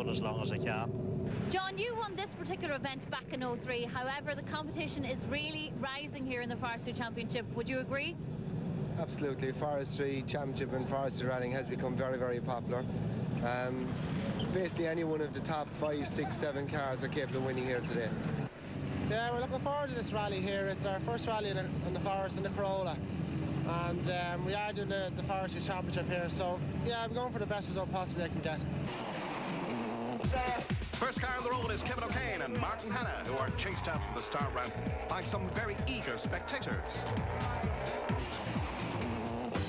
run as long as I can. John, you won this particular event back in '03. However, the competition is really rising here in the Forestry Championship. Would you agree? Absolutely. Forestry Championship and Forestry rallying has become very, very popular. Basically, any one of the top 5, 6, 7 cars are capable of winning here today. Yeah, we're looking forward to this rally here. It's our first rally in the Forest in the Corolla. And we are doing the Forestry Championship here. So, yeah, I'm going for the best result possibly I can get. First car on the road is Kevin O'Kane and Martin Hanna, who are chased out from the start ramp by some very eager spectators.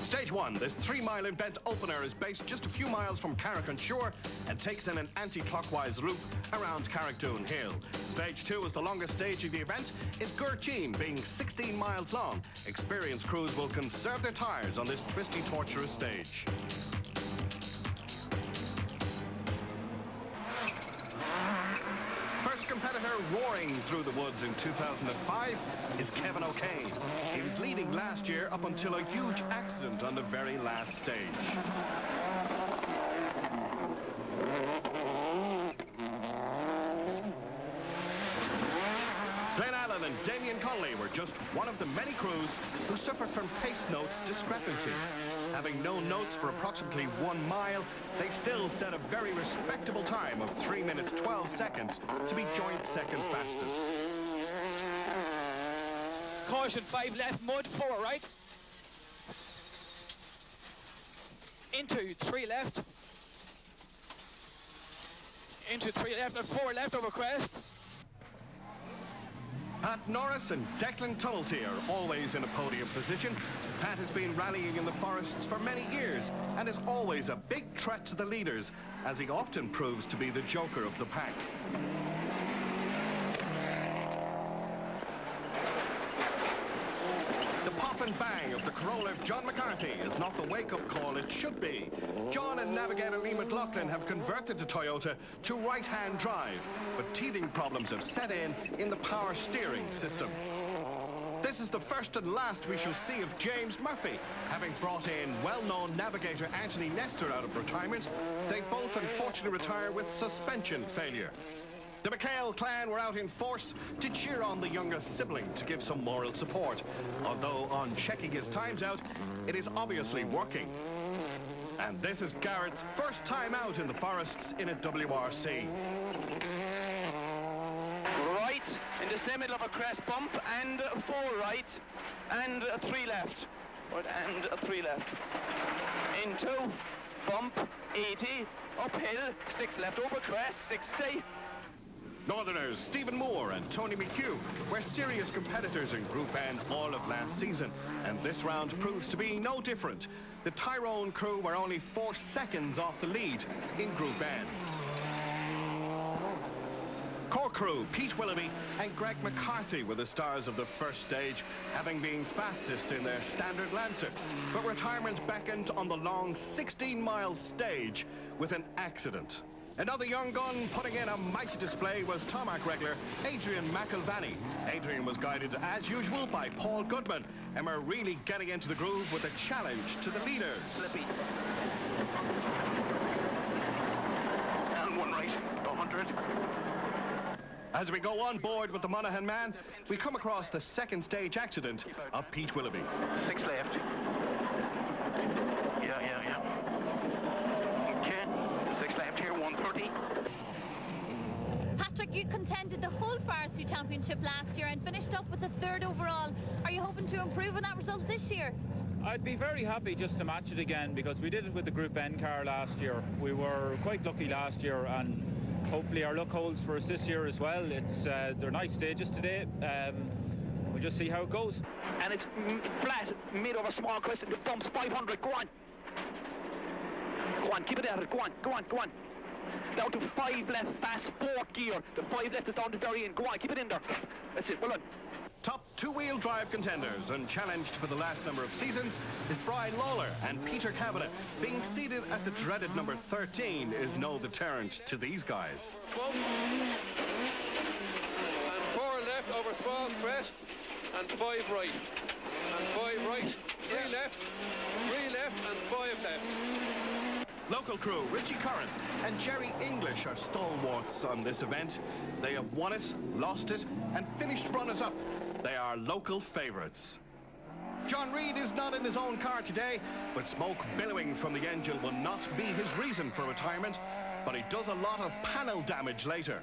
Stage 1, this 3-mile event opener is based just a few miles from Carrick and Suir and takes in an anti-clockwise loop around Carrickdoon Hill. Stage 2 is the longest stage of the event, is Gurteen, being 16 miles long. Experienced crews will conserve their tyres on this twisty, tortuous stage. First competitor roaring through the woods in 2005 is Kevin O'Kane. He was leading last year up until a huge accident on the very last stage. Glenn Allen and Damien Connolly were just one of the many crews who suffered from pace notes discrepancies. Having no notes for approximately 1 mile, they still set a very respectable time of 3 minutes 12 seconds to be joint second fastest. Caution, 5 left, mud, 4 right. Into 3 left. Into 3 left and 4 left over crest. Pat Norris and Declan Tunnelty are always in a podium position. Pat has been rallying in the forests for many years and is always a big threat to the leaders, as he often proves to be the joker of the pack. The pop and bang of the Corolla of John McCarthy is not the wake-up call it should be. John and navigator Lee McLaughlin have converted the Toyota to right-hand drive, but teething problems have set in the power steering system. This is the first and last we shall see of James Murphy, having brought in well-known navigator Anthony Nestor out of retirement. They both unfortunately retire with suspension failure. The McHale clan were out in force to cheer on the youngest sibling to give some moral support, although on checking his times out, it is obviously working. And this is Garrett's first time out in the forests in a WRC. Right, in the middle of a crest bump, and 4 right, and 3 left. Right, and 3 left. Into, bump, 80, uphill, 6 left over crest, 60. Northerners Stephen Moore and Tony McHugh were serious competitors in Group N all of last season, and this round proves to be no different. The Tyrone crew were only 4 seconds off the lead in Group N. Core crew Pete Willoughby and Greg McCarthy were the stars of the first stage, having been fastest in their standard Lancer, but retirement beckoned on the long 16-mile stage with an accident. Another young gun putting in a mighty display was Tarmac regular Adrian McElvanny. Adrian was guided as usual by Paul Goodman, and we're really getting into the groove with a challenge to the leaders. Flippy. And 1 right, 100. As we go on board with the Monaghan man, we come across the second stage accident of Pete Willoughby. 6 left. Yeah. Okay, 6 left here, 130. Patrick, you contended the whole Forestry Championship last year and finished up with a 3rd overall. Are you hoping to improve on that result this year? I'd be very happy just to match it again, because we did it with the Group N car last year. We were quite lucky last year, and hopefully our luck holds for us this year as well. They're nice stages today. We'll just see how it goes. And it's flat, mid over small crest, and the bumps 500. Go on. Go on, keep it at it. Go on. Down to 5 left, fast 4th gear. The 5 left is down to very end. Go on, keep it in there. That's it, well done. Top 2-wheel drive contenders and challenged for the last number of seasons is Brian Lawler and Peter Kavanagh. Being seated at the dreaded number 13 is no deterrent to these guys. 12 and 4 left over small crest and 5 right. And 5 right, 3 left and 5 left. Local crew Richie Curran and Jerry English are stalwarts on this event. They have won it, lost it, and finished runners-up. They are local favourites. John Reid is not in his own car today, but smoke billowing from the engine will not be his reason for retirement, but he does a lot of panel damage later.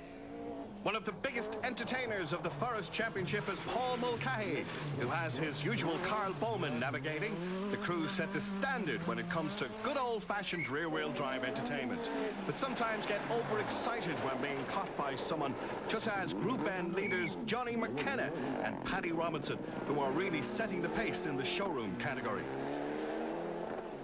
One of the biggest entertainers of the Forest Championship is Paul Mulcahy, who has his usual Carl Bowman navigating. The crew set the standard when it comes to good old-fashioned rear-wheel drive entertainment, but sometimes get overexcited when being caught by someone such as Group N leaders Johnny McKenna and Paddy Robinson, who are really setting the pace in the showroom category.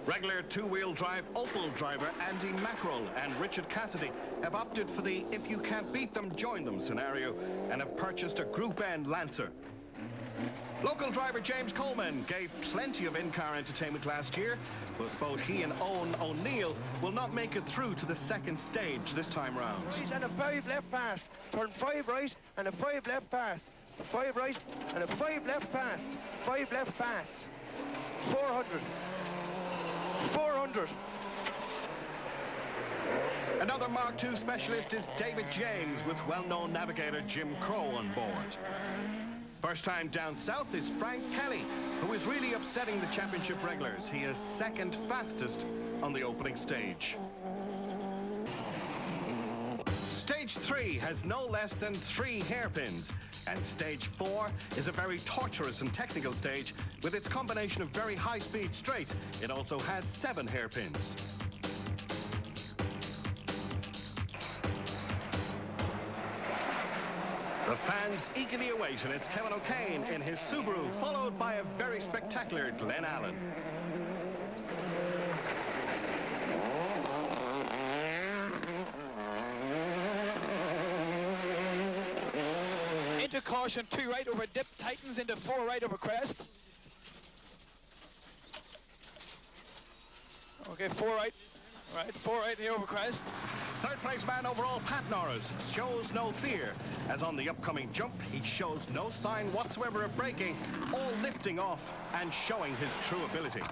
Regular two-wheel drive Opel driver Andy Mackerel and Richard Cassidy have opted for the if you can't beat them, join them scenario and have purchased a Group N Lancer. Local driver James Coleman gave plenty of in-car entertainment last year, but both he and Owen O'Neill will not make it through to the second stage this time round. And a 5 left fast, turn 5 right and a 5 left fast, 5 right and a 5 left fast, 5 left fast, 400. 400. Another Mark II specialist is David James with well-known navigator Jim Crow on board. First time down south is Frank Kelly, who is really upsetting the championship regulars. He is second fastest on the opening stage. Stage 3 has no less than 3 hairpins, and stage 4 is a very torturous and technical stage. With its combination of very high-speed straights, it also has 7 hairpins. The fans eagerly await, and it's Kevin O'Kane in his Subaru, followed by a very spectacular Glenn Allen. Into caution, 2 right over dip, tightens into 4 right over crest. Okay, 4 right. Right, 4 right here over crest. Third place man overall, Pat Norris, shows no fear, as on the upcoming jump, he shows no sign whatsoever of braking, all lifting off and showing his true ability.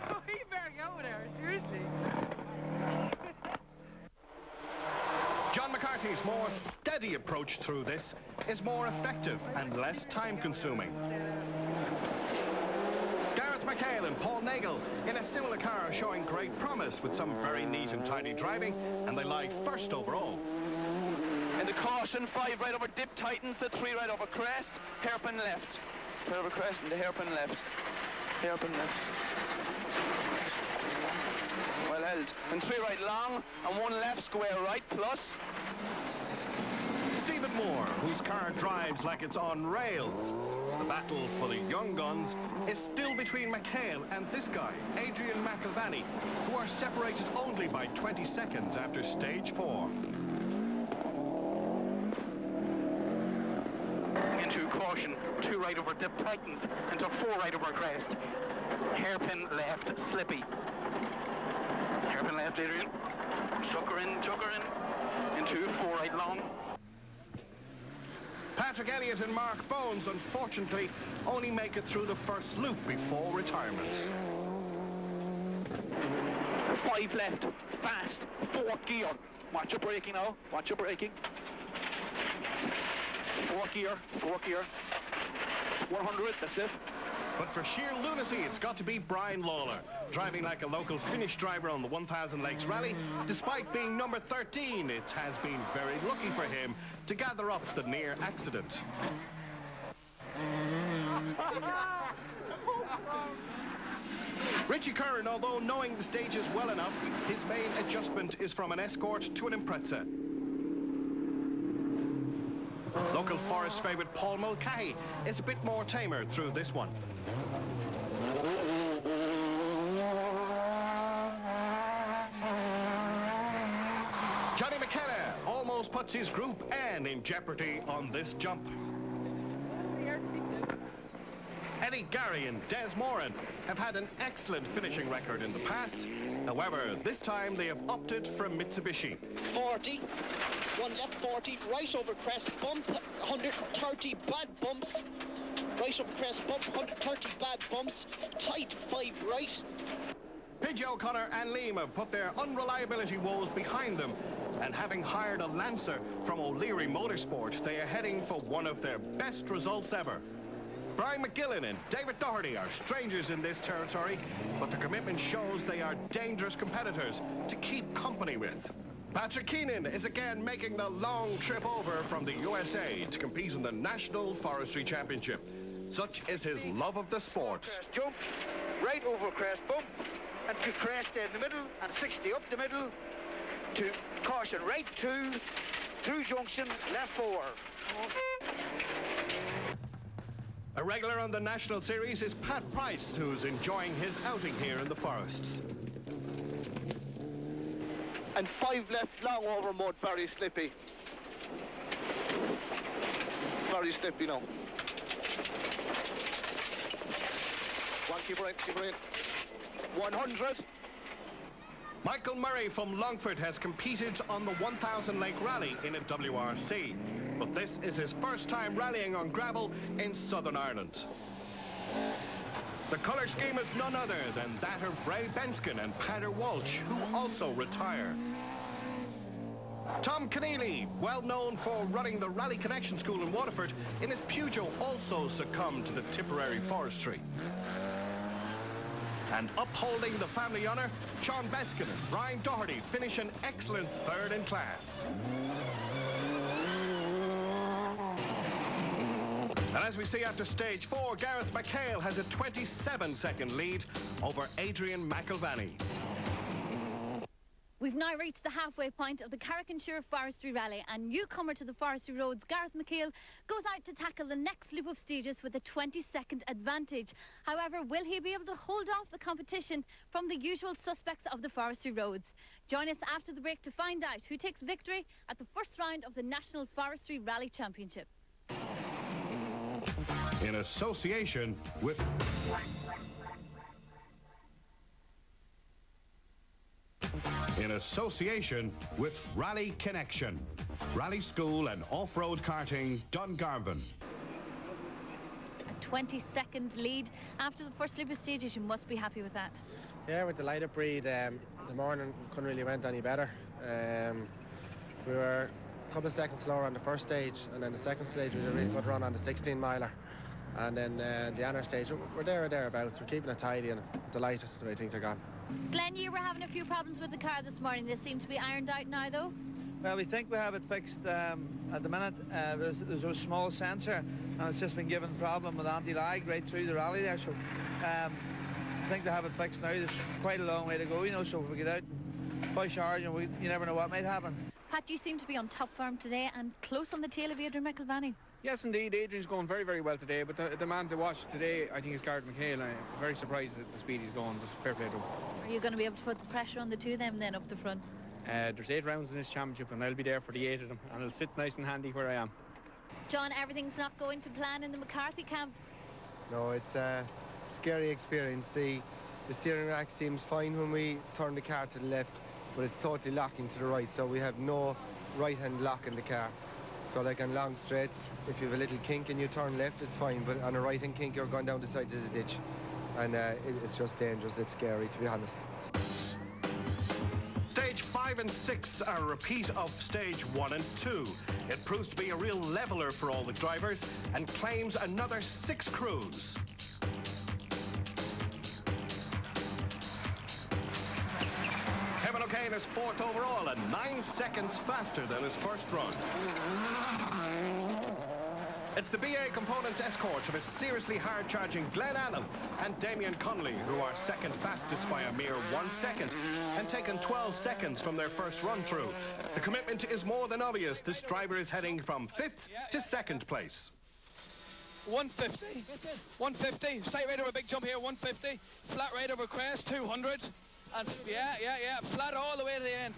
Oh, you better go there, seriously. John McCarthy's more steady approach through this is more effective and less time-consuming. McHale and Paul Nagel in a similar car showing great promise with some very neat and tidy driving, and they lie first overall. In the caution, 5 right over dip, tightens the 3 right over crest, hairpin left. 3 over crest and the hairpin left. Hairpin left. Well held. And 3 right long and 1 left square right plus. Stephen Moore, whose car drives like it's on rails. The battle for the young guns is still between McHale and this guy, Adrian McIlvaney, who are separated only by 20 seconds after stage 4. Into caution, 2 right over dip, tightens into 4 right over crest. Hairpin left, slippy. Hairpin left, Adrian. Chuck her in. Into 4 right long. Patrick Elliott and Mark Bones, unfortunately, only make it through the first loop before retirement. 5 left, fast, 4th gear. Watch your braking now, watch your braking. 4th gear, 100, that's it. But for sheer lunacy, it's got to be Brian Lawler, driving like a local Finnish driver on the 1000 Lakes Rally. Despite being number 13, it has been very lucky for him to gather up the near accident. Richie Curran, although knowing the stages well enough, his main adjustment is from an Escort to an Impreza. Local Forest favourite Paul Mulcahy is a bit more tamer through this one. Johnny McKenna almost puts his Group N in jeopardy on this jump. Eddie Gary and Des Moran have had an excellent finishing record in the past. However, this time they have opted for Mitsubishi. 40, 1 left 40, right over crest, bump, 130 bad bumps, right over crest, bump, 130 bad bumps, tight 5 right. Pidgey O'Connor and Liam have put their unreliability woes behind them, and having hired a Lancer from O'Leary Motorsport, they are heading for one of their best results ever. Brian McGillen and David Doherty are strangers in this territory, but the commitment shows they are dangerous competitors to keep company with. Patrick Keenan is again making the long trip over from the USA to compete in the National Forestry Championship. Such is his love of the sport. Jump, right over crest, bump, and to crest in the middle, and 60 up the middle, to caution, right 2, through junction, left 4. A regular on the National Series is Pat Price, who's enjoying his outing here in the forests. And 5 left, long over mud, very slippy. Very slippy now. One, keep right, keep right. 100. Michael Murray from Longford has competed on the 1,000 Lake Rally in a WRC, but this is his first time rallying on gravel in Southern Ireland. The colour scheme is none other than that of Ray Benskin and Peter Walsh, who also retire. Tom Keneally, well known for running the Rally Connection School in Waterford, in his Peugeot also succumbed to the Tipperary Forestry. And upholding the family honour, Sean Beskin and Brian Doherty finish an excellent third in class. And as we see after stage 4, Gareth McHale has a 27-second lead over Adrian McIlvany. We've now reached the halfway point of the Carrick and Suir Forestry Rally, and newcomer to the Forestry Roads, Gareth McHale, goes out to tackle the next loop of stages with a 20-second advantage. However, will he be able to hold off the competition from the usual suspects of the Forestry Roads? Join us after the break to find out who takes victory at the first round of the National Forestry Rally Championship. In association with... In association with Rally Connection, Rally School and Off-Road Karting, Dungarvan. A 20-second lead after the first loop of stages. You must be happy with that. Yeah, we're delighted, Breed. The morning couldn't really went any better. We were a couple of seconds slower on the first stage, and then the second stage we did a really good run on the 16-miler. And then the honor stage, we're there or thereabouts. We're keeping it tidy and delighted the way things are gone. Glenn, you were having a few problems with the car this morning. They seem to be ironed out now, though. Well, we think we have it fixed at the minute. There's a small sensor, and it's just been given a problem with anti-lag right through the rally there. So I think they have it fixed now. There's quite a long way to go, you know, so if we get out and push hard, you know, you never know what might happen. Pat, you seem to be on top form today and close on the tail of Adrian McIlvany. Yes, indeed. Adrian's going very, very well today, but the man to watch today, I think, is Gareth McHale. I'm very surprised at the speed he's going, but fair play to him. Are you going to be able to put the pressure on the two of them then up the front? There's 8 rounds in this championship, and I'll be there for the 8 of them, and I'll sit nice and handy where I am. John, everything's not going to plan in the McCarthy camp? No, it's a scary experience. The steering rack seems fine when we turn the car to the left, but it's totally locking to the right, so we have no right-hand lock in the car. So like on long straights, if you have a little kink and you turn left, it's fine, but on a right-hand kink, you're going down the side of the ditch. And it's just dangerous. It's scary, to be honest. Stage 5 and 6 are a repeat of stage 1 and 2. It proves to be a real leveler for all the drivers and claims another 6 crews. Kevin O'Kane is 4th overall and 9 seconds faster than his first run. It's the BA Components escorts of a seriously hard-charging Glenn Allen and Damien Connolly, who are second fastest by a mere 1 second and taken 12 seconds from their first run-through. The commitment is more than obvious. This driver is heading from 5th to 2nd place. 150, 150, sight right over a big jump here, 150, flat right over crest, 200, and yeah, flat all the way to the end.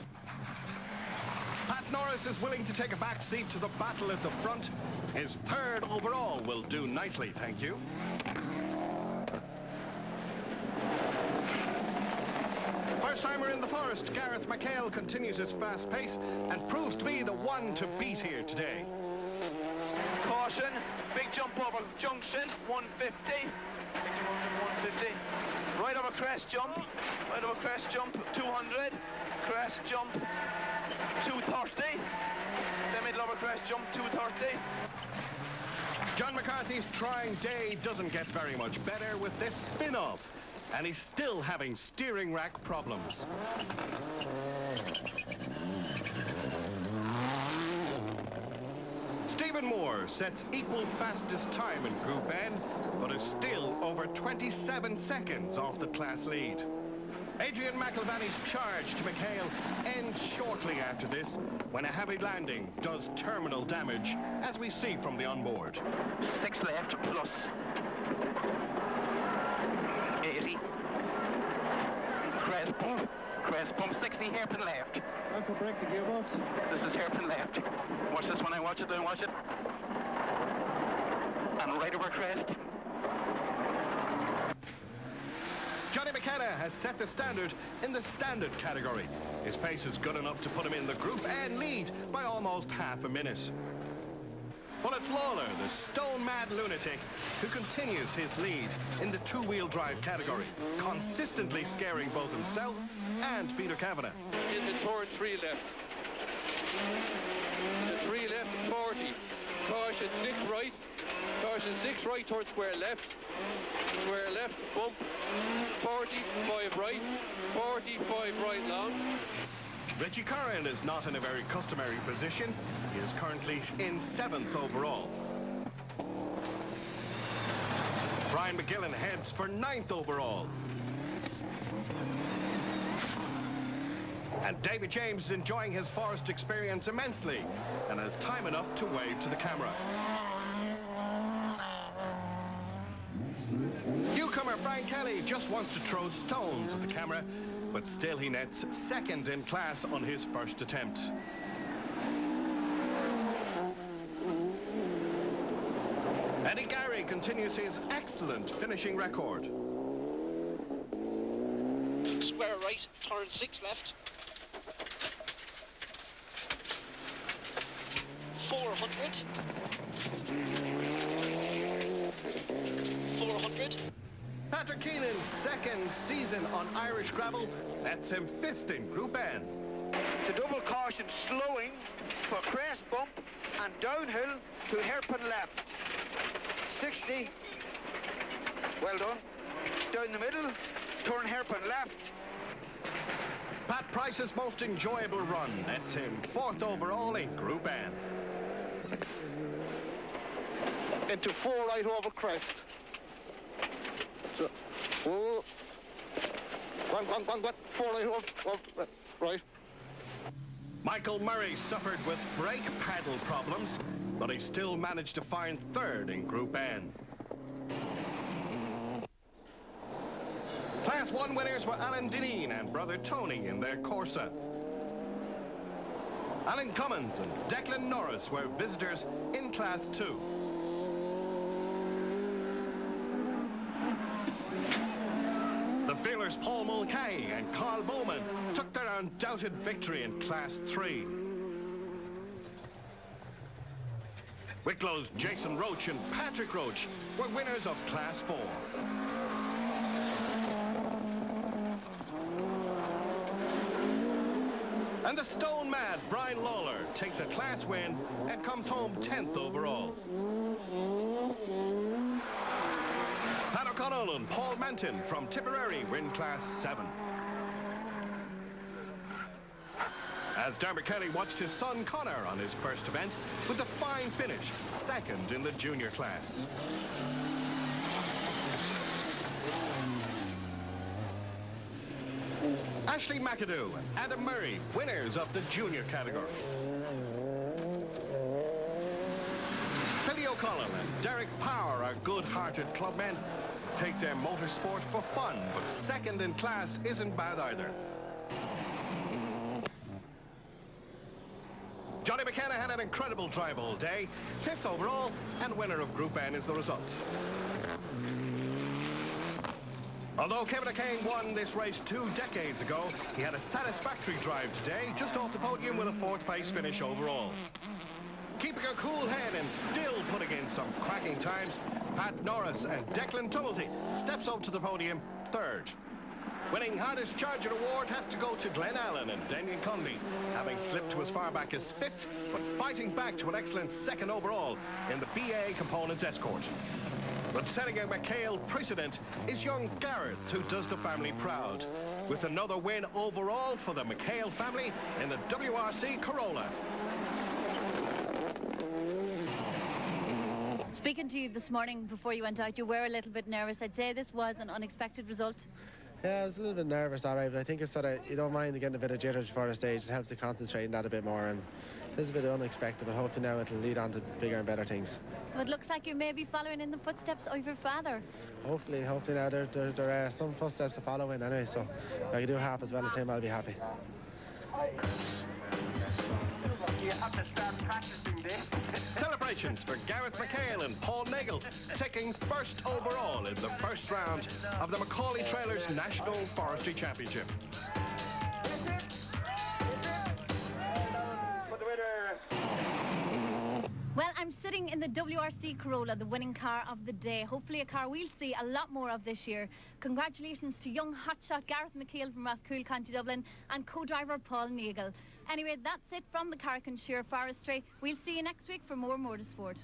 Pat Norris is willing to take a back seat to the battle at the front. His 3rd overall will do nicely, thank you. First timer in the forest, Gareth McHale continues his fast pace and proves to be the one to beat here today. Caution, big jump over junction, 150, 150. Right over crest jump. Right over crest jump, 200. Crest jump, 230. Stem middle over crest jump, 230. John McCarthy's trying day doesn't get very much better with this spin-off, and he's still having steering rack problems. Stephen Moore sets equal fastest time in Group N, but is still over 27 seconds off the class lead. Adrian McIlvaney's charge to McHale ends shortly after this, when a heavy landing does terminal damage, as we see from the onboard. 6 left plus 80. Crest bump 60, hairpin left. Uncle, break the gearbox. This is hairpin left. Watch this when I watch it, don't watch it. And right over crest. Johnny McKenna has set the standard in the standard category. His pace is good enough to put him in the Group N lead by almost half a minute. But it's Lawler, the stone-mad lunatic, who continues his lead in the two-wheel drive category, consistently scaring both himself and Peter Kavanagh. Into turn 3 left. The 3 left, 40. Caution 6 right. Caution 6 right toward square left. Square left, bump. 45 right. 45 right long. Richie Curran is not in a very customary position. He is currently in 7th overall. Brian McGillen heads for 9th overall. And David James is enjoying his forest experience immensely and has time enough to wave to the camera. Newcomer Frank Kelly just wants to throw stones at the camera, but still he nets 2nd in class on his first attempt. Eddie Gary continues his excellent finishing record. Square right, turn 6 left. 400. 400. Patrick Keenan's 2nd season on Irish gravel nets him 5th in Group N. The double caution slowing for crest bump and downhill to hairpin left. 60. Well done. Down the middle, turn hairpin left. Pat Price's most enjoyable run nets him 4th overall in Group N. Into 4 right over crest. So, oh, one, 4 right over, right. Michael Murray suffered with brake pedal problems, but he still managed to find 3rd in Group N. Class 1 winners were Alan Dineen and brother Tony in their Corsa. Alan Cummins and Declan Norris were visitors in Class 2. The fearless Paul Mulcahy and Carl Bowman took their undoubted victory in Class 3. Wicklow's Jason Roach and Patrick Roach were winners of Class 4. And the stone-mad Brian Lawler takes a class win and comes home 10th overall. Pat O'Connell and Paul Manton from Tipperary win Class 7. As Dermot Kelly watched his son Connor on his first event with a fine finish, 2nd in the junior class. Ashley McAdoo and Adam Murray, winners of the junior category. Billy O'Connell and Derek Power are good-hearted clubmen. Take their motorsport for fun, but 2nd in class isn't bad either. Johnny McKenna had an incredible drive all day. 5th overall and winner of Group N is the result. Although Kevin O'Kane won this race 2 decades ago, he had a satisfactory drive today, just off the podium with a 4th place finish overall. Keeping a cool head and still putting in some cracking times, Pat Norris and Declan Tumulty steps up to the podium third. Winning Hardest Charger award has to go to Glenn Allen and Daniel Conley, having slipped to as far back as fifth, but fighting back to an excellent second overall in the BA Components Escort. But setting a McHale precedent is young Gareth, who does the family proud, with another win overall for the McHale family in the WRC Corolla. Speaking to you this morning before you went out, you were a little bit nervous. I'd say this was an unexpected result. Yeah, I was a little bit nervous, all right, but I think it's sort of, you don't mind getting a bit of jitters before the stage. It helps to concentrate on that a bit more, and it's a bit unexpected, but hopefully now it'll lead on to bigger and better things. So it looks like you may be following in the footsteps of your father. Hopefully now there are some footsteps to follow in anyway, so if I can do half as well as him, I'll be happy. You have to start practicing this. Celebrations for Gareth McHale and Paul Nagel, taking first overall in the first round of the Macaulay Trailers National Forestry Championship. Well, I'm sitting in the WRC Corolla, the winning car of the day. Hopefully a car we'll see a lot more of this year. Congratulations to young hotshot Gareth McHale from Rathcoole, County Dublin, and co-driver Paul Nagel. Anyway, that's it from the Carrick and Suir Forestry. We'll see you next week for more motorsport.